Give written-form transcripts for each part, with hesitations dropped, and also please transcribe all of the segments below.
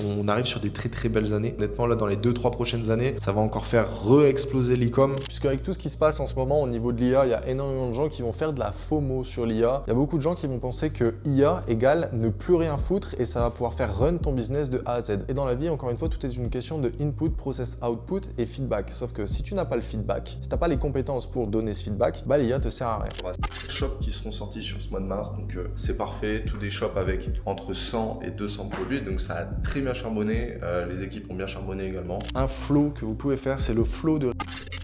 on arrive sur des très très belles années. Honnêtement, là, dans les 2-3 prochaines années, ça va encore faire re-exploser l'e-com. Puisque avec tout ce qui se passe en ce moment au niveau de l'IA, il y a énormément de gens qui vont faire de la FOMO sur l'IA. Il y a beaucoup de gens qui vont penser que IA égale ne plus rien foutre et ça va pouvoir faire run ton business de A à Z. Et dans la vie, encore une fois, tout est une question de input, process, output et feedback. Sauf que si tu n'as pas le feedback, si tu n'as pas les compétences pour donner ce feedback, bah l'IA te sert à rien. On va shops qui seront sortis sur ce mois de mars, donc c'est parfait. Tous des shops avec entre 100 et 200 produits, donc ça a très bien charbonné. Les équipes ont bien charbonné également. Un flow que vous pouvez faire, c'est le flow de...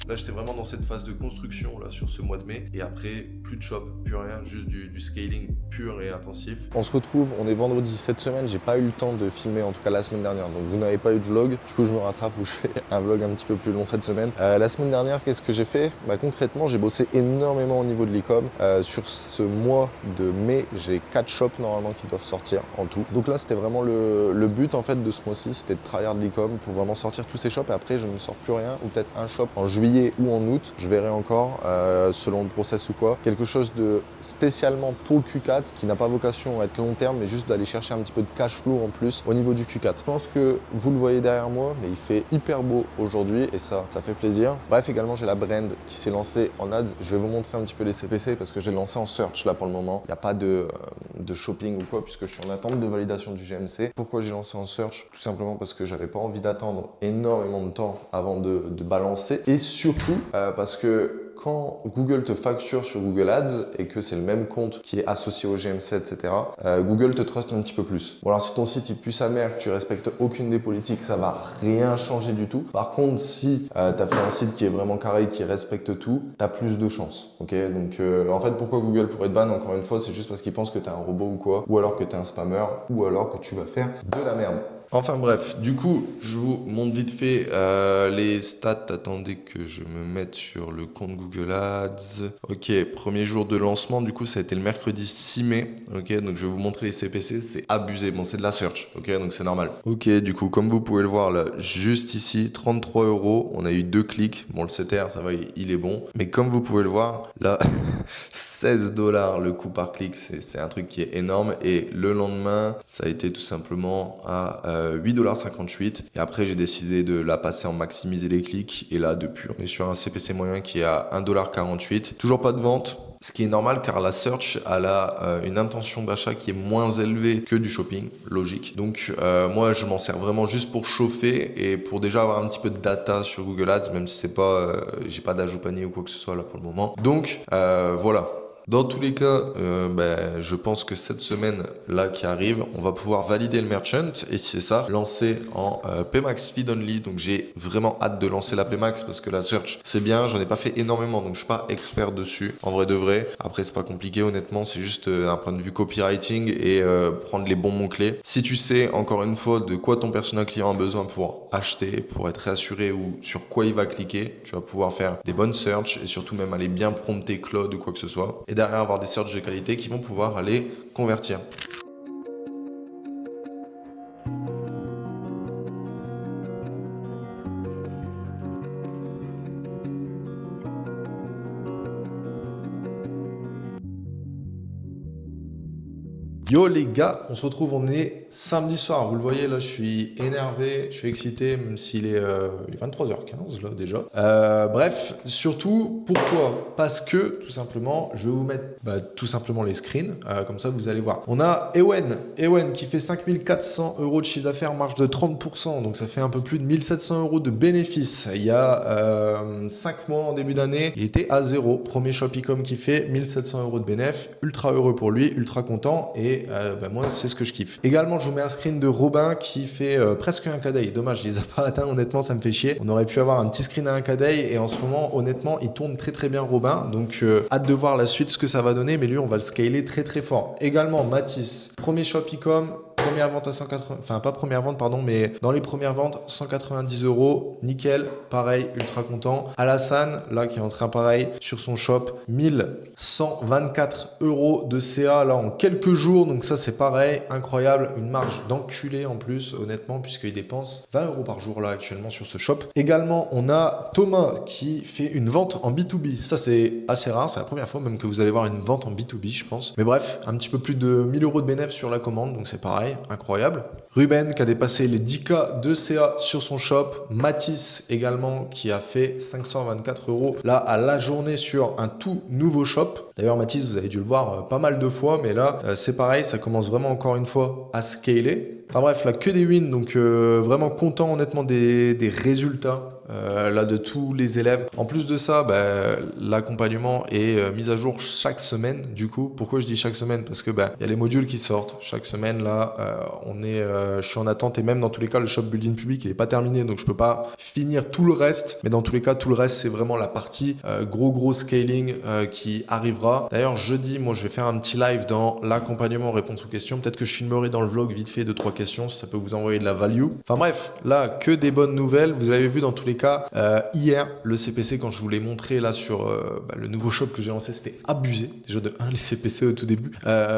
Là, j'étais vraiment dans cette phase de construction là sur ce mois de mai. Et après, plus de shop, plus rien, juste du scaling pur et intensif. On se retrouve, on est vendredi cette semaine. J'ai pas eu le temps de filmer, en tout cas la semaine dernière. Donc vous n'avez pas eu de vlog. Du coup, je me rattrape où je fais un vlog un petit peu plus long cette semaine. La semaine dernière, qu'est-ce que j'ai fait? Concrètement, j'ai bossé énormément au niveau de l'e-com. Sur ce mois de mai, j'ai 4 shops normalement qui doivent sortir en tout. Donc là, c'était vraiment le but en fait de ce mois-ci, c'était de tryhard l'e-com pour vraiment sortir tous ces shops. Et après, je ne sors plus rien, ou peut-être un shop en juillet ou en août, je verrai encore selon le process ou quoi. Quelque chose de spécialement pour le Q4 qui n'a pas vocation à être long terme, mais juste d'aller chercher un petit peu de cash flow en plus au niveau du Q4. Je pense que vous le voyez derrière moi, mais il fait hyper beau aujourd'hui et ça fait plaisir. Bref, également j'ai la brand qui s'est lancée en ads. Je vais vous montrer un petit peu les CPC parce que je l'ai lancé en search là pour le moment. Il n'y a pas de shopping ou quoi puisque je suis en attente de validation du GMC. Pourquoi j'ai lancé en search? Tout simplement parce que j'avais pas envie d'attendre énormément de temps avant de balancer et surtout parce que quand Google te facture sur Google Ads et que c'est le même compte qui est associé au GMC, etc., Google te trust un petit peu plus. Bon alors si ton site il pue sa mère, que tu respectes aucune des politiques, ça va rien changer du tout. Par contre, si tu as fait un site qui est vraiment carré, qui respecte tout, tu as plus de chances. Ok, donc en fait, pourquoi Google pourrait te ban? Encore une fois, c'est juste parce qu'ils pensent que tu es un robot ou quoi, ou alors que tu es un spammer, ou alors que tu vas faire de la merde. Enfin bref, du coup, je vous montre vite fait les stats. Attendez que je me mette sur le compte Google Ads. Ok, premier jour de lancement, du coup, ça a été le mercredi 6 mai. Ok, donc je vais vous montrer les CPC, c'est abusé. Bon, c'est de la search, ok, donc c'est normal. Ok, du coup, comme vous pouvez le voir là, juste ici, 33 €. On a eu 2 clics. Bon, le CTR, ça va, il est bon. Mais comme vous pouvez le voir, là, 16 $ le coût par clic, c'est un truc qui est énorme. Et le lendemain, ça a été tout simplement à 8,58 $. Et après, j'ai décidé de la passer en maximiser les clics. Et là, depuis, on est sur un CPC moyen qui est à 1,48 $. Toujours pas de vente. Ce qui est normal car la search elle a une intention d'achat qui est moins élevée que du shopping, logique. Donc moi je m'en sers vraiment juste pour chauffer et pour déjà avoir un petit peu de data sur Google Ads, même si c'est pas, j'ai pas d'ajout panier ou quoi que ce soit là pour le moment. Donc voilà. Dans tous les cas, je pense que cette semaine là qui arrive, on va pouvoir valider le merchant et si c'est ça, lancer en Pmax Feed Only. Donc j'ai vraiment hâte de lancer la Pmax parce que la search c'est bien, j'en ai pas fait énormément donc je suis pas expert dessus en vrai de vrai. Après c'est pas compliqué honnêtement, c'est juste un point de vue copywriting et prendre les bons mots-clés. Si tu sais encore une fois de quoi ton persona client a besoin pour acheter, pour être rassuré ou sur quoi il va cliquer, tu vas pouvoir faire des bonnes searches et surtout même aller bien prompter Claude ou quoi que ce soit. Et derrière avoir des searches de qualité qui vont pouvoir aller convertir. Yo les gars, on se retrouve, on est samedi soir, vous le voyez là, je suis énervé, je suis excité, même s'il est 23h15 là déjà. Bref, surtout, pourquoi? Parce que tout simplement, je vais vous mettre tout simplement les screens, comme ça vous allez voir. On a Ewen qui fait 5400 € de chiffre d'affaires, marge de 30%, donc ça fait un peu plus de 1700 € de bénéfices. Il y a 5 mois en début d'année, il était à 0, premier shop e-com qui fait 1700 € de bénéfices, ultra heureux pour lui, ultra content et moi c'est ce que je kiffe. Également je vous mets un screen de Robin qui fait presque un K-Day. Dommage, je les ai pas atteints, honnêtement ça me fait chier. On aurait pu avoir un petit screen à un K-Day et en ce moment honnêtement il tourne très très bien Robin, donc hâte de voir la suite ce que ça va donner, mais lui on va le scaler très très fort. Également Mathis, premier shop e-com, première vente à 180, enfin pas première vente pardon, mais dans les premières ventes 190 €, nickel, pareil, ultra content. Alassane là qui est en train pareil sur son shop, 1124 € de CA là en quelques jours, donc ça c'est pareil, incroyable, une marge d'enculé en plus honnêtement puisqu'il dépense 20 € par jour là actuellement sur ce shop. Également on a Thomas qui fait une vente en B2B, ça c'est assez rare, c'est la première fois même que vous allez voir une vente en B2B je pense, mais bref, un petit peu plus de 1000 € de bénéfice sur la commande, donc c'est pareil. incroyable. Ruben qui a dépassé les 10K de CA sur son shop. Mathis également qui a fait 524 € là à la journée sur un tout nouveau shop. D'ailleurs Mathis, vous avez dû le voir pas mal de fois, mais là c'est pareil, ça commence vraiment encore une fois à scaler. Enfin bref, là que des wins, donc vraiment content honnêtement des résultats là de tous les élèves. En plus de ça, l'accompagnement est mis à jour chaque semaine. Du coup, pourquoi je dis chaque semaine? Parce que y a les modules qui sortent chaque semaine. Là, je suis en attente et même dans tous les cas, le shop building public il est pas terminé, donc je peux pas finir tout le reste. Mais dans tous les cas, tout le reste c'est vraiment la partie gros scaling qui arrivera. D'ailleurs, jeudi, moi je vais faire un petit live dans l'accompagnement réponse aux questions. Peut-être que je filmerai dans le vlog vite fait 2-3 questions si ça peut vous envoyer de la value. Enfin bref, là que des bonnes nouvelles. Vous l'avez vu dans tous les cas hier, le CPC quand je vous l'ai montré là sur le nouveau shop que j'ai lancé, c'était abusé. Déjà de 1 les CPC au tout début.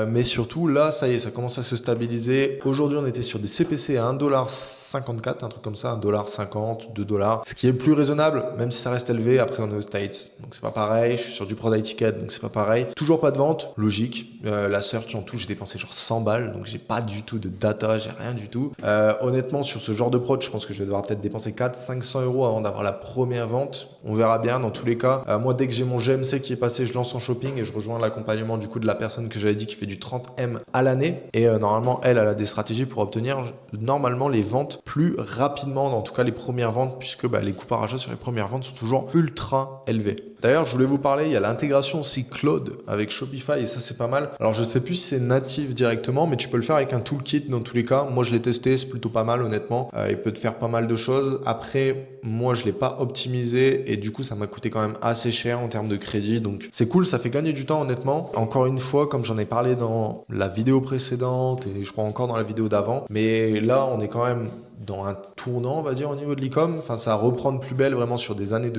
Mais surtout là, ça y est, ça commence à se stabiliser. Aujourd'hui, on était sur des CPC à 1,54$, un truc comme ça, 1,50$, 2$. Ce qui est plus raisonnable, même si ça reste élevé. Après, on est aux States, donc c'est pas pareil. Je suis sur du product ticket, donc c'est pas pareil. Toujours pas de vente, logique. La search en tout, j'ai dépensé genre 100 balles, donc j'ai pas du tout de data, j'ai rien du tout. Honnêtement, sur ce genre de prod, je pense que je vais devoir peut-être dépenser 400-500 € avant d'avoir la première vente. On verra bien dans tous les cas. Moi, dès que j'ai mon GMC qui est passé, je lance en shopping et je rejoins l'accompagnement du coup de la personne que j'avais dit qui fait du 30M à l'année. Et normalement, elle a des stratégies pour obtenir normalement les ventes plus rapidement, en tout cas les premières ventes, puisque les coûts par achat sur les premières ventes sont toujours ultra élevés. D'ailleurs, je voulais vous parler, il y a l'intégration aussi Cloud avec Shopify et ça c'est pas mal. Alors je sais plus si c'est natif directement, mais tu peux le faire avec un toolkit dans tous les cas. Moi je l'ai testé, c'est plutôt pas mal honnêtement. Il peut te faire pas mal de choses. Après, moi je l'ai pas optimisé et du coup ça m'a coûté quand même assez cher en termes de crédit. Donc c'est cool, ça fait gagner du temps honnêtement. Encore une fois, comme j'en ai parlé dans la vidéo précédente et je crois encore dans la vidéo d'avant, mais là on est quand même dans un tournant, on va dire, au niveau de l'e-com. Enfin, ça reprend de plus belle vraiment sur des années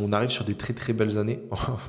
on arrive sur des très belles années.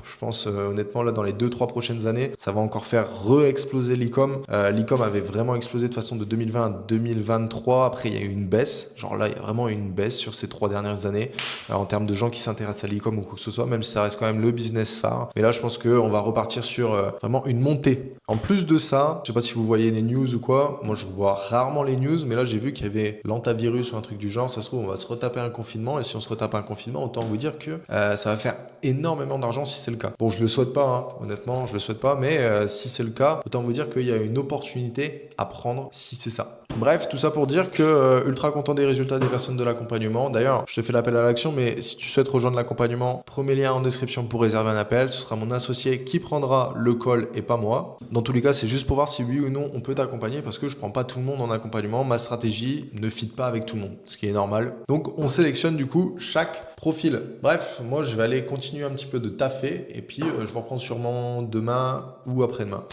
Je pense honnêtement là dans les 2-3 prochaines années, ça va encore faire re-exploser l'e-com. L'e-com avait vraiment explosé de façon de 2020 à 2023. Après, il y a eu une baisse. Genre là, il y a vraiment eu une baisse sur ces 3 dernières années en termes de gens qui s'intéressent à l'e-com ou quoi que ce soit, même si ça reste quand même le business phare. Mais là, je pense qu'on va repartir sur vraiment une montée. En plus de ça, je sais pas si vous voyez les news ou quoi. Moi, je vois rarement les news, mais là, j'ai vu qu'il y avait l'antavirus ou un truc du genre. Ça se trouve, on va se retaper un confinement. Et si on se retape un confinement, autant vous dire que ça va faire énormément d'argent si c'est le cas. Bon, je le souhaite pas, hein. Honnêtement, je le souhaite pas, mais si c'est le cas, autant vous dire qu'il y a une opportunité à prendre si c'est ça. Bref, tout ça pour dire que ultra content des résultats des personnes de l'accompagnement. D'ailleurs, je te fais l'appel à l'action, mais si tu souhaites rejoindre l'accompagnement, premier lien en description pour réserver un appel. Ce sera mon associé qui prendra le call et pas moi. Dans tous les cas, c'est juste pour voir si oui ou non on peut t'accompagner parce que je prends pas tout le monde en accompagnement. Ma stratégie ne fit pas avec tout le monde, ce qui est normal. Donc, on sélectionne du coup chaque profil. Bref, moi, je vais aller continuer un petit peu de taffer et puis je vous reprends sûrement demain ou après-demain.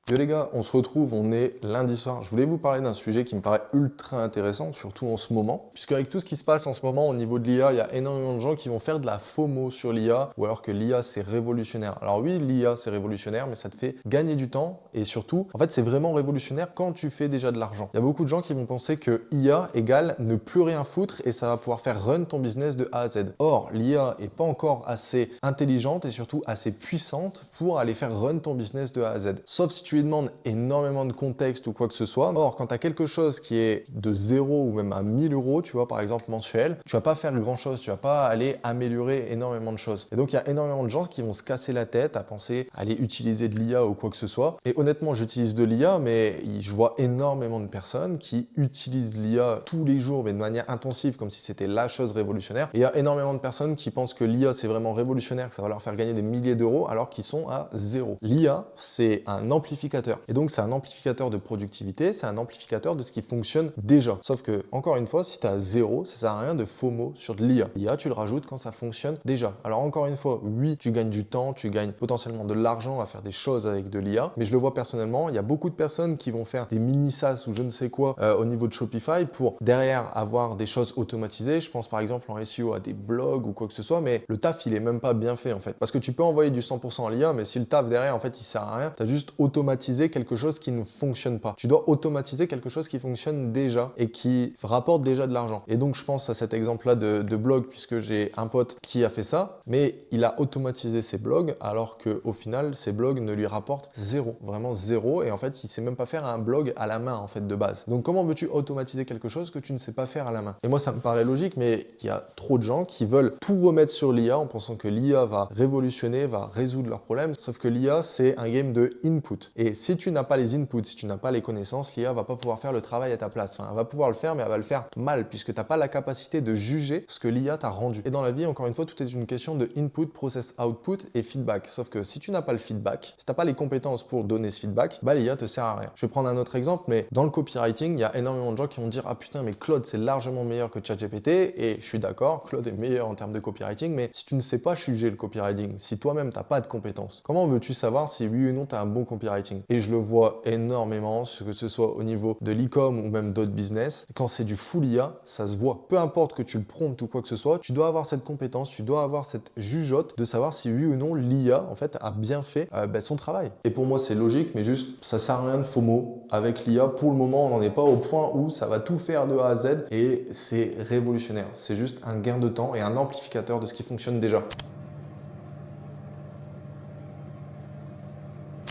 Yo les gars, on se retrouve, on est lundi soir. Je voulais vous parler d'un sujet qui me paraît ultra intéressant, surtout en ce moment. Puisque avec tout ce qui se passe en ce moment au niveau de l'IA, il y a énormément de gens qui vont faire de la FOMO sur l'IA, ou alors que l'IA c'est révolutionnaire. Alors oui, l'IA c'est révolutionnaire, mais ça te fait gagner du temps, et surtout, en fait c'est vraiment révolutionnaire quand tu fais déjà de l'argent. Il y a beaucoup de gens qui vont penser que IA égale ne plus rien foutre, et ça va pouvoir faire run ton business de A à Z. Or, l'IA est pas encore assez intelligente, et surtout assez puissante pour aller faire run ton business de A à Z. Sauf si tu lui demandes énormément de contexte ou quoi que ce soit. Or, quand tu as quelque chose qui est de 0 ou même à 1000 €, tu vois, par exemple mensuel, tu vas pas faire grand chose, tu vas pas aller améliorer énormément de choses. Et donc, il y a énormément de gens qui vont se casser la tête à penser aller utiliser de l'IA ou quoi que ce soit. Et honnêtement, j'utilise de l'IA, mais je vois énormément de personnes qui utilisent l'IA tous les jours, mais de manière intensive, comme si c'était la chose révolutionnaire. Et il y a énormément de personnes qui pensent que l'IA, c'est vraiment révolutionnaire, que ça va leur faire gagner des milliers d'euros, alors qu'ils sont à 0. L'IA, c'est un amplificateur. Et donc, c'est un amplificateur de productivité, c'est un amplificateur de ce qui fonctionne déjà. Sauf que, encore une fois, si tu as 0, ça sert à rien de FOMO sur de l'IA. L'IA, tu le rajoutes quand ça fonctionne déjà. Alors, encore une fois, oui, tu gagnes du temps, tu gagnes potentiellement de l'argent à faire des choses avec de l'IA, mais je le vois personnellement, il y a beaucoup de personnes qui vont faire des mini SaaS ou je ne sais quoi au niveau de Shopify pour derrière avoir des choses automatisées. Je pense par exemple en SEO à des blogs ou quoi que ce soit, mais le taf, il est même pas bien fait en fait. Parce que tu peux envoyer du 100% à l'IA, mais si le taf derrière, en fait, il sert à rien, tu as juste automatisé automatiser quelque chose qui ne fonctionne pas. Tu dois automatiser quelque chose qui fonctionne déjà et qui rapporte déjà de l'argent. Et donc, je pense à cet exemple-là de blog, puisque j'ai un pote qui a fait ça, mais il a automatisé ses blogs, alors qu'au final, ses blogs ne lui rapportent zéro, vraiment zéro. Et en fait, il sait même pas faire un blog à la main, en fait, de base. Donc, comment veux-tu automatiser quelque chose que tu ne sais pas faire à la main? Et moi, ça me paraît logique, mais il y a trop de gens qui veulent tout remettre sur l'IA en pensant que l'IA va révolutionner, va résoudre leurs problèmes. Sauf que l'IA, c'est un game de input. Et si tu n'as pas les inputs, si tu n'as pas les connaissances, l'IA va pas pouvoir faire le travail à ta place. Enfin, elle va pouvoir le faire, mais elle va le faire mal, puisque tu n'as pas la capacité de juger ce que l'IA t'a rendu. Et dans la vie, encore une fois, tout est une question de input, process, output et feedback. Sauf que si tu n'as pas le feedback, si tu n'as pas les compétences pour donner ce feedback, bah l'IA te sert à rien. Je vais prendre un autre exemple, mais dans le copywriting, il y a énormément de gens qui vont dire « Ah putain, mais Claude, c'est largement meilleur que ChatGPT » et je suis d'accord, Claude est meilleur en termes de copywriting, mais si tu ne sais pas juger le copywriting, si toi-même tu n'as pas de compétences, comment veux-tu savoir si oui ou non tu as un bon copywriting? Et je le vois énormément, que ce soit au niveau de l'e-com ou même d'autres business, quand c'est du full IA, ça se voit. Peu importe que tu le promptes ou quoi que ce soit, tu dois avoir cette compétence, tu dois avoir cette jugeote de savoir si oui ou non l'IA en fait a bien fait son travail. Et pour moi c'est logique, mais juste ça sert à rien de FOMO avec l'IA. Pour le moment on n'en est pas au point où ça va tout faire de A à Z et c'est révolutionnaire. C'est juste un gain de temps et un amplificateur de ce qui fonctionne déjà.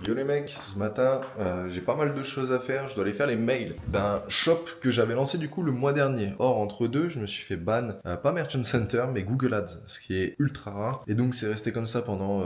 Yo les mecs, ce matin, j'ai pas mal de choses à faire, je dois aller faire les mails d'un shop que j'avais lancé du coup le mois dernier. Or, entre deux, je me suis fait ban, pas Merchant Center, mais Google Ads, ce qui est ultra rare. Et donc, c'est resté comme ça pendant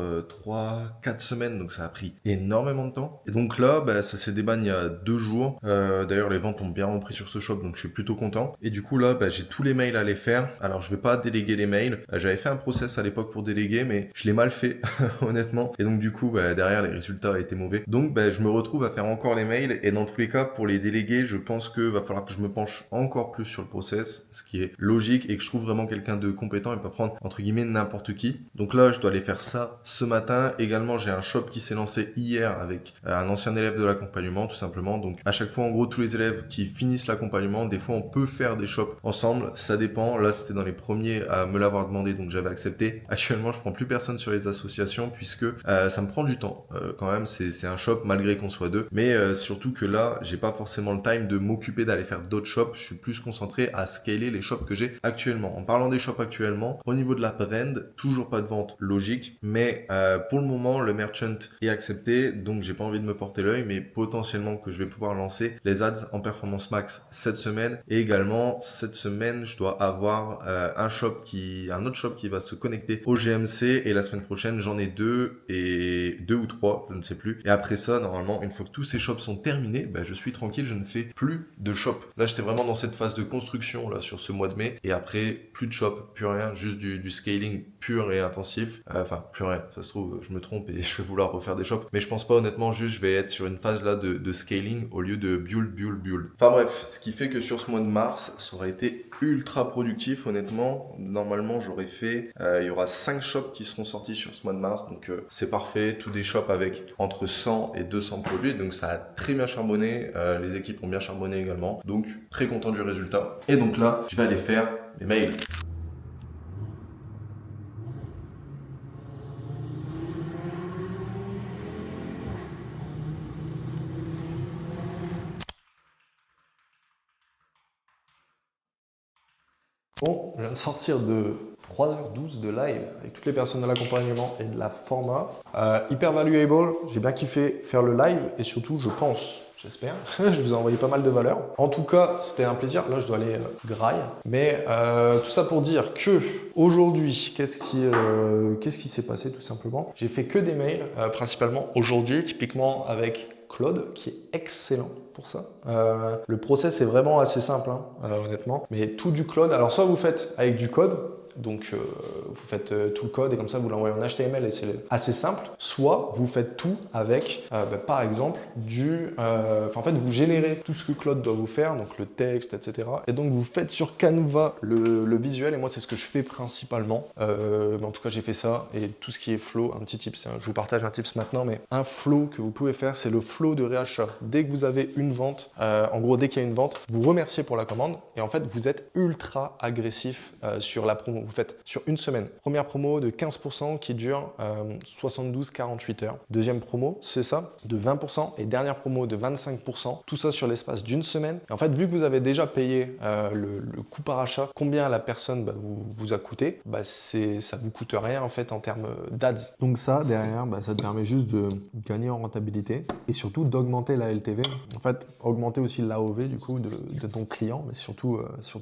3-4 semaines, donc ça a pris énormément de temps. Et donc là, ça s'est déban il y a 2 jours. D'ailleurs, les ventes ont bien repris sur ce shop, donc je suis plutôt content. Et du coup là, j'ai tous les mails à les faire. Alors, je vais pas déléguer les mails. J'avais fait un process à l'époque pour déléguer, mais je l'ai mal fait, honnêtement. Et donc du coup, derrière, les résultats étaient mauvais. Donc je me retrouve à faire encore les mails et dans tous les cas pour les déléguer je pense que va falloir que je me penche encore plus sur le process, ce qui est logique et que je trouve vraiment quelqu'un de compétent et pas prendre entre guillemets n'importe qui. Donc là je dois aller faire ça ce matin. Également j'ai un shop qui s'est lancé hier avec un ancien élève de l'accompagnement tout simplement. Donc à chaque fois en gros tous les élèves qui finissent l'accompagnement, des fois on peut faire des shops ensemble, ça dépend. Là c'était dans les premiers à me l'avoir demandé donc j'avais accepté. Actuellement je prends plus personne sur les associations puisque ça me prend du temps quand même. C'est un shop malgré qu'on soit deux, mais surtout que là j'ai pas forcément le time de m'occuper d'aller faire d'autres shops. Je suis plus concentré à scaler les shops que j'ai actuellement. En parlant des shops actuellement, au niveau de la brand, toujours pas de vente logique, mais pour le moment le merchant est accepté, donc j'ai pas envie de me porter l'œil, mais potentiellement que je vais pouvoir lancer les ads en performance max cette semaine. Et également cette semaine je dois avoir un autre shop qui va se connecter au GMC, et la semaine prochaine j'en ai 2 ou 3, je ne sais plus. Et après ça, normalement, une fois que tous ces shops sont terminés, je suis tranquille, je ne fais plus de shop. Là, j'étais vraiment dans cette phase de construction là sur ce mois de mai. Et après, plus de shop, plus rien, juste du scaling pur et intensif. Enfin, plus rien. Ça se trouve, je me trompe et je vais vouloir refaire des shops. Mais je pense pas honnêtement, juste je vais être sur une phase là de scaling au lieu de build. Enfin bref, ce qui fait que sur ce mois de mars, ça aurait été ultra productif honnêtement. Normalement, j'aurais fait, il y aura 5 shops qui seront sortis sur ce mois de mars. Donc c'est parfait. Tous des shops avec entre 100 et 200 produits, donc ça a très bien charbonné, les équipes ont bien charbonné également, donc très content du résultat. Et donc là, je vais aller faire mes mails. Bon, je viens de sortir de 3h12 de live avec toutes les personnes de l'accompagnement et de la format. Hyper valuable, j'ai bien kiffé faire le live et surtout, je pense, j'espère, je vous ai envoyé pas mal de valeur. En tout cas, c'était un plaisir. Là, je dois aller graille. Mais tout ça pour dire que aujourd'hui, qu'est-ce qui s'est passé tout simplement? J'ai fait que des mails, principalement aujourd'hui, typiquement avec Claude, qui est excellent pour ça. Le process est vraiment assez simple, honnêtement. Mais tout du Claude, alors soit vous faites avec du code, donc vous faites tout le code et comme ça vous l'envoyez en HTML et c'est assez simple. Soit vous faites tout avec, par exemple, en fait vous générez tout ce que Claude doit vous faire, donc le texte, etc. Et donc vous faites sur Canva le visuel et moi c'est ce que je fais principalement. Mais en tout cas j'ai fait ça et tout ce qui est flow, un petit tips, je vous partage un tips maintenant, mais un flow que vous pouvez faire, c'est le flow de réachat. Dès que vous avez une vente, en gros dès qu'il y a une vente, vous remerciez pour la commande et en fait vous êtes ultra agressif sur la promo. Donc vous faites sur une semaine. Première promo de 15% qui dure 72-48 heures. Deuxième promo, c'est ça, de 20%. Et dernière promo de 25%. Tout ça sur l'espace d'une semaine. Et en fait, vu que vous avez déjà payé le coût par achat, combien la personne vous a coûté, ça vous coûte rien en fait en termes d'ads. Donc ça, derrière, ça te permet juste de gagner en rentabilité et surtout d'augmenter la LTV. En fait, augmenter aussi l'AOV du coup de ton client, mais surtout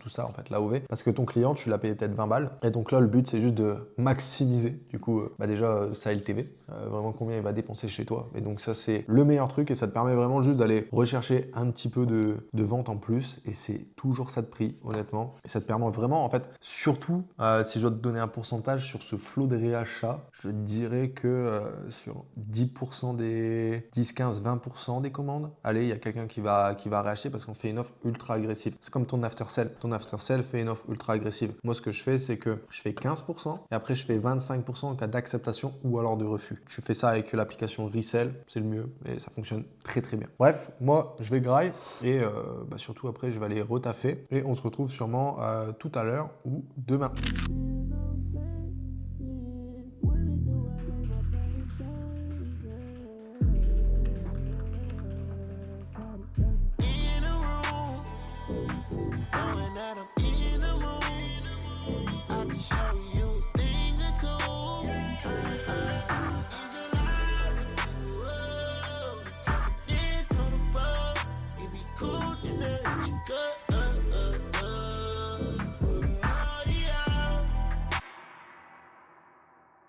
ça en fait, l'AOV. Parce que ton client, tu l'as payé peut-être 20 balles. Et donc là, le but, c'est juste de maximiser du coup déjà sa LTV, vraiment combien il va dépenser chez toi. Et donc ça, c'est le meilleur truc et ça te permet vraiment juste d'aller rechercher un petit peu de vente en plus. Et c'est toujours ça de prix, honnêtement. Et ça te permet vraiment, en fait, surtout, si je dois te donner un pourcentage sur ce flot de réachats, je dirais que sur 10% des 10, 15, 20% des commandes, allez, il y a quelqu'un qui va réacheter parce qu'on fait une offre ultra agressive. C'est comme ton after sell. Ton after sell fait une offre ultra agressive. Moi, ce que je fais, c'est que je fais 15% et après, je fais 25% en cas d'acceptation ou alors de refus. Tu fais ça avec l'application Resell, c'est le mieux et ça fonctionne très très bien. Bref, moi, je vais graille et surtout après, je vais aller retaffer et on se retrouve sûrement tout à l'heure ou demain.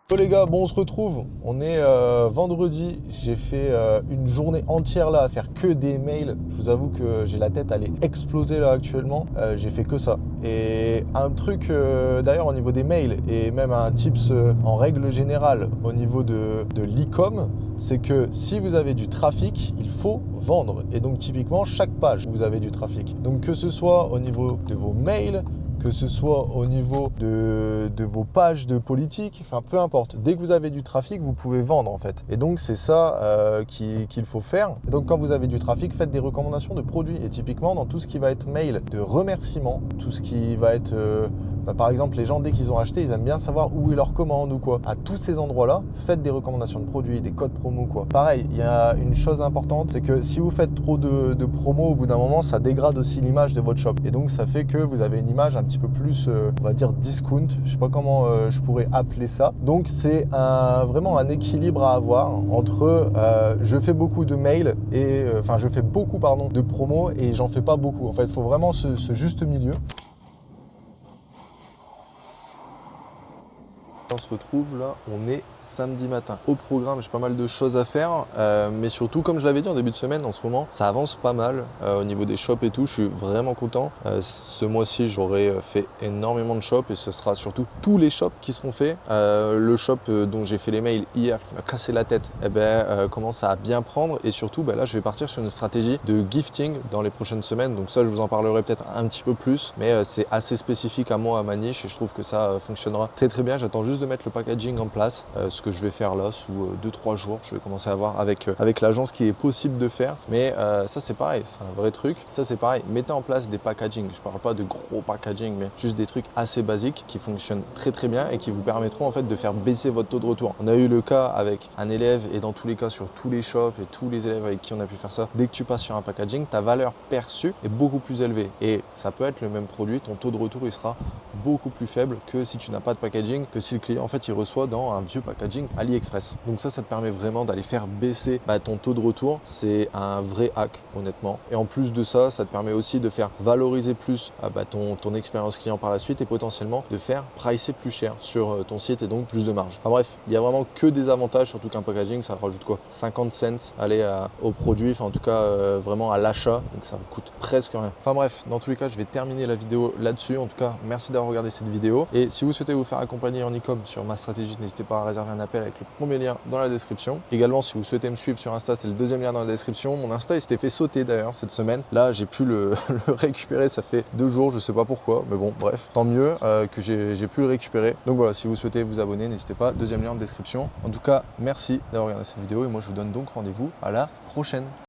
Bon les gars, on se retrouve, on est vendredi, j'ai fait une journée entière là à faire que des mails. Je vous avoue que j'ai la tête, elle est explosée là actuellement, j'ai fait que ça. Et un truc d'ailleurs au niveau des mails et même un tips en règle générale au niveau de l'e-com, c'est que si vous avez du trafic, il faut vendre. Et donc typiquement chaque page, vous avez du trafic. Donc que ce soit au niveau de vos mails, que ce soit au niveau de vos pages de politique, enfin peu importe. Dès que vous avez du trafic, vous pouvez vendre en fait. Et donc c'est ça qu'il faut faire. Et donc quand vous avez du trafic, faites des recommandations de produits. Et typiquement dans tout ce qui va être mail de remerciements, tout ce qui va être... par exemple, les gens, dès qu'ils ont acheté, ils aiment bien savoir où est leur commande ou quoi. À tous ces endroits-là, faites des recommandations de produits, des codes promo quoi. Pareil, il y a une chose importante, c'est que si vous faites trop de promos, au bout d'un moment, ça dégrade aussi l'image de votre shop. Et donc, ça fait que vous avez une image un petit peu plus, on va dire, discount. Je sais pas comment je pourrais appeler ça. Donc, c'est vraiment un équilibre à avoir entre je fais beaucoup de mails et je fais beaucoup de promos et j'en fais pas beaucoup. En fait, il faut vraiment ce juste milieu. On se retrouve là, on est samedi matin. Au programme, j'ai pas mal de choses à faire, mais surtout, comme je l'avais dit en début de semaine, en ce moment, ça avance pas mal au niveau des shops et tout. Je suis vraiment content. Ce mois-ci, j'aurai fait énormément de shops et ce sera surtout tous les shops qui seront faits. Le shop dont j'ai fait les mails hier, qui m'a cassé la tête, commence à bien prendre et surtout, là, je vais partir sur une stratégie de gifting dans les prochaines semaines. Donc ça, je vous en parlerai peut-être un petit peu plus, mais c'est assez spécifique à moi, à ma niche et je trouve que ça fonctionnera très très bien. J'attends juste de mettre le packaging en place, ce que je vais faire là sous 2-3 jours. Je vais commencer à voir avec l'agence qui est possible de faire, mais ça c'est pareil, c'est un vrai truc. Ça c'est pareil, mettez en place des packaging. Je parle pas de gros packaging, mais juste des trucs assez basiques qui fonctionnent très très bien et qui vous permettront en fait de faire baisser votre taux de retour. On a eu le cas avec un élève et dans tous les cas sur tous les shops et tous les élèves avec qui on a pu faire ça, dès que tu passes sur un packaging, ta valeur perçue est beaucoup plus élevée et ça peut être le même produit, ton taux de retour il sera beaucoup plus faible que si tu n'as pas de packaging, que si le client en fait il reçoit dans un vieux packaging AliExpress. Donc ça te permet vraiment d'aller faire baisser ton taux de retour. C'est un vrai hack honnêtement. Et en plus de ça, ça te permet aussi de faire valoriser plus ton expérience client par la suite et potentiellement de faire pricer plus cher sur ton site et donc plus de marge. Enfin bref, il y a vraiment que des avantages, surtout qu'un packaging ça rajoute quoi 50 cents au produit, enfin en tout cas vraiment à l'achat, donc ça coûte presque rien. Enfin bref, dans tous les cas, je vais terminer la vidéo là-dessus. En tout cas, merci d'avoir regardé cette vidéo et si vous souhaitez vous faire accompagner en e-com sur ma stratégie, n'hésitez pas à réserver un appel avec le premier lien dans la description. Également, si vous souhaitez me suivre sur Insta, c'est le deuxième lien dans la description. Mon Insta, il s'était fait sauter d'ailleurs cette semaine. Là, j'ai pu le récupérer, ça fait 2 jours, je sais pas pourquoi, mais bon, bref, tant mieux que j'ai pu le récupérer. Donc voilà, si vous souhaitez vous abonner, n'hésitez pas, deuxième lien en description. En tout cas, merci d'avoir regardé cette vidéo et moi, je vous donne donc rendez-vous à la prochaine.